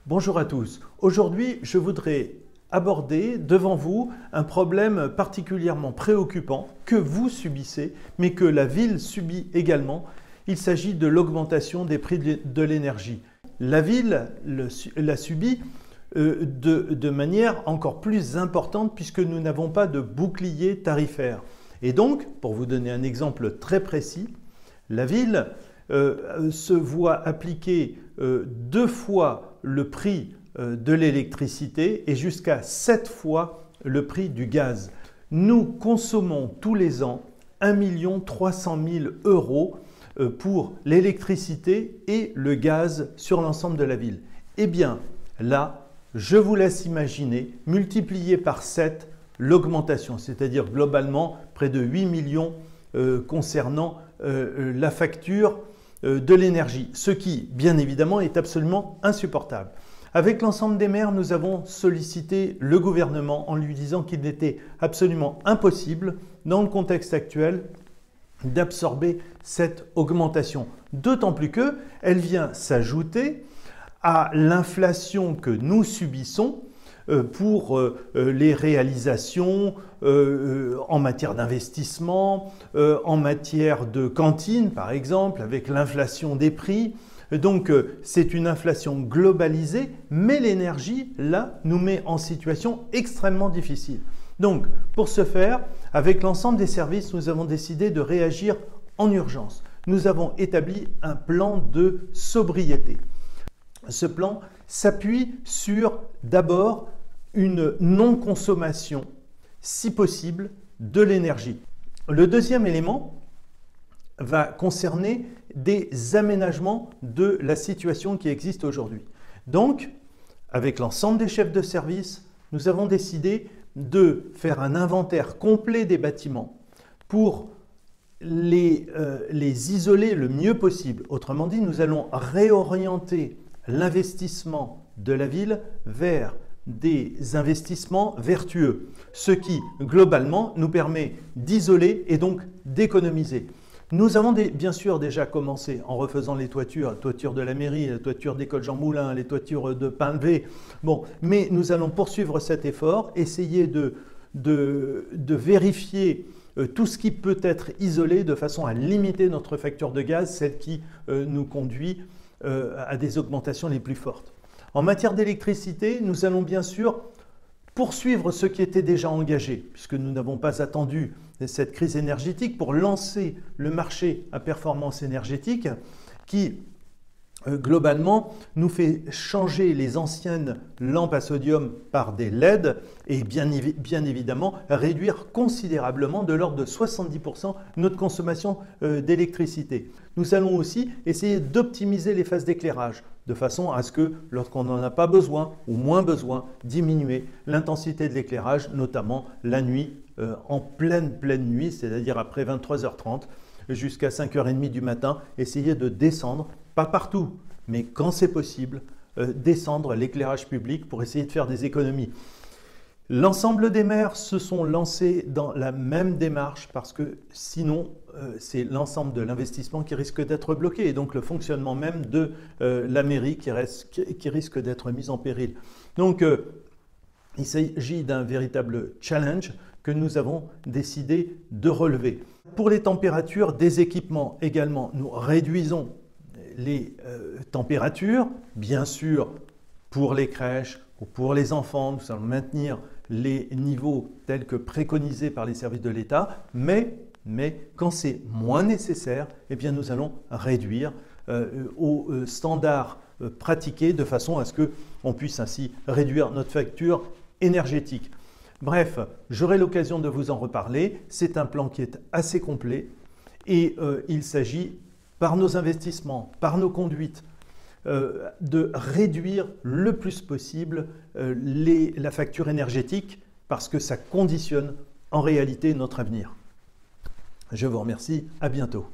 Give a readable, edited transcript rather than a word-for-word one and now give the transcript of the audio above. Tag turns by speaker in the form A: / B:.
A: Bonjour à tous. Aujourd'hui, je voudrais aborder devant vous un problème particulièrement préoccupant que vous subissez, mais que la ville subit également. Il s'agit de l'augmentation des prix de l'énergie. La ville l'a subit de manière encore plus importante puisque nous n'avons pas de bouclier tarifaire. Et donc, pour vous donner un exemple très précis, la ville se voit appliquer 2 fois le prix de l'électricité et jusqu'à 7 fois le prix du gaz. Nous consommons tous les ans 1 300 000 € pour l'électricité et le gaz sur l'ensemble de la ville. Eh bien, là, je vous laisse imaginer multiplier par 7 l'augmentation, c'est-à-dire globalement près de 8 millions concernant la facture de l'énergie, ce qui, bien évidemment, est absolument insupportable. Avec l'ensemble des maires, nous avons sollicité le gouvernement en lui disant qu'il était absolument impossible, dans le contexte actuel, d'absorber cette augmentation. D'autant plus qu'elle vient s'ajouter à l'inflation que nous subissons pour les réalisations en matière d'investissement, en matière de cantine par exemple, avec l'inflation des prix. Donc c'est une inflation globalisée, mais l'énergie, là, nous met en situation extrêmement difficile. Donc pour ce faire, avec l'ensemble des services, nous avons décidé de réagir en urgence. Nous avons établi un plan de sobriété. Ce plan s'appuie sur d'abord une non-consommation, si possible, de l'énergie. Le deuxième élément va concerner des aménagements de la situation qui existe aujourd'hui. Donc, avec l'ensemble des chefs de service, nous avons décidé de faire un inventaire complet des bâtiments pour les isoler le mieux possible. Autrement dit, nous allons réorienter l'investissement de la ville vers des investissements vertueux, ce qui, globalement, nous permet d'isoler et donc d'économiser. Nous avons bien sûr déjà commencé en refaisant les toitures, la toiture de la mairie, la toiture d'école Jean Moulin, les toitures de Pinlevé. Bon, mais nous allons poursuivre cet effort, essayer de vérifier tout ce qui peut être isolé de façon à limiter notre facture de gaz, celle qui nous conduit à des augmentations les plus fortes. En matière d'électricité, nous allons bien sûr poursuivre ce qui était déjà engagé, puisque nous n'avons pas attendu cette crise énergétique pour lancer le marché à performance énergétique qui, globalement, nous fait changer les anciennes lampes à sodium par des LED et bien évidemment réduire considérablement, de l'ordre de 70%, notre consommation d'électricité. Nous allons aussi essayer d'optimiser les phases d'éclairage de façon à ce que, lorsqu'on n'en a pas besoin ou moins besoin, diminuer l'intensité de l'éclairage, notamment la nuit, en pleine nuit, c'est-à-dire après 23h30 jusqu'à 5h30 du matin, essayer de descendre, pas partout, mais quand c'est possible, descendre l'éclairage public pour essayer de faire des économies. L'ensemble des maires se sont lancés dans la même démarche parce que sinon, c'est l'ensemble de l'investissement qui risque d'être bloqué et donc le fonctionnement même de la mairie qui risque d'être mis en péril. Donc, il s'agit d'un véritable challenge que nous avons décidé de relever. Pour les températures des équipements également, nous réduisons les températures, bien sûr pour les crèches ou pour les enfants, nous allons maintenir les niveaux tels que préconisés par les services de l'État, mais quand c'est moins nécessaire, eh bien nous allons réduire aux standards pratiqués de façon à ce qu'on puisse ainsi réduire notre facture énergétique. Bref, j'aurai l'occasion de vous en reparler. C'est un plan qui est assez complet et il s'agit, par nos investissements, par nos conduites, de réduire le plus possible la facture énergétique parce que ça conditionne en réalité notre avenir. Je vous remercie, à bientôt.